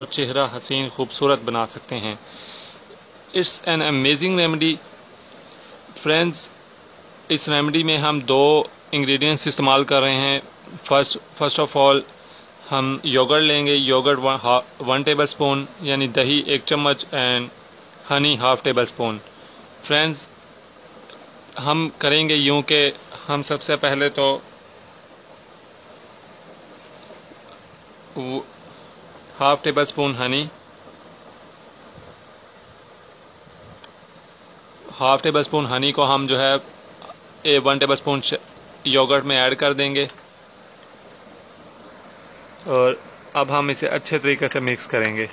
चेहरा हसीन खूबसूरत बना सकते हैं। It's an amazing remedy friends. इस रेमेडी में हम दो इंग्रेडिएंट्स इस्तेमाल कर रहे हैं। फर्स्ट ऑफ ऑल हम योगर्ट लेंगे। योगर्ट 1 टेबल स्पून यानी दही 1 चम्मच and honey 1/2 table spoon. Friends, हम करेंगे यूं कि हम सबसे पहले तो 1/2 table spoon Honey, 1/2 table spoon Honey को हम जो है 1 टेबल स्पून योगर्ट में ऐड कर देंगे और अब हम इसे अच्छे तरीके से मिक्स करेंगे।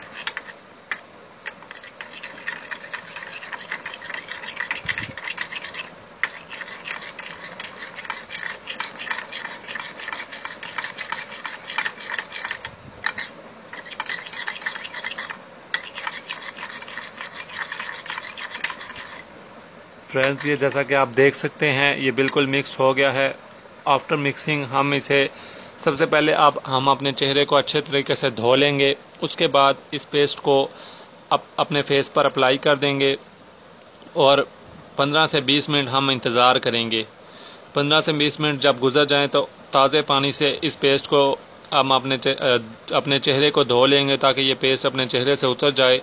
फ्रेंड्स, ये जैसा कि आप देख सकते हैं ये बिल्कुल मिक्स हो गया है। आफ्टर मिक्सिंग हम इसे सबसे पहले हम अपने चेहरे को अच्छे तरीके से धो लेंगे। उसके बाद इस पेस्ट को अपने फेस पर अप्लाई कर देंगे और 15 से 20 मिनट हम इंतज़ार करेंगे। 15 से 20 मिनट जब गुजर जाएं तो ताज़े पानी से इस पेस्ट को हम अपने चेहरे को धो लेंगे ताकि ये पेस्ट अपने चेहरे से उतर जाए।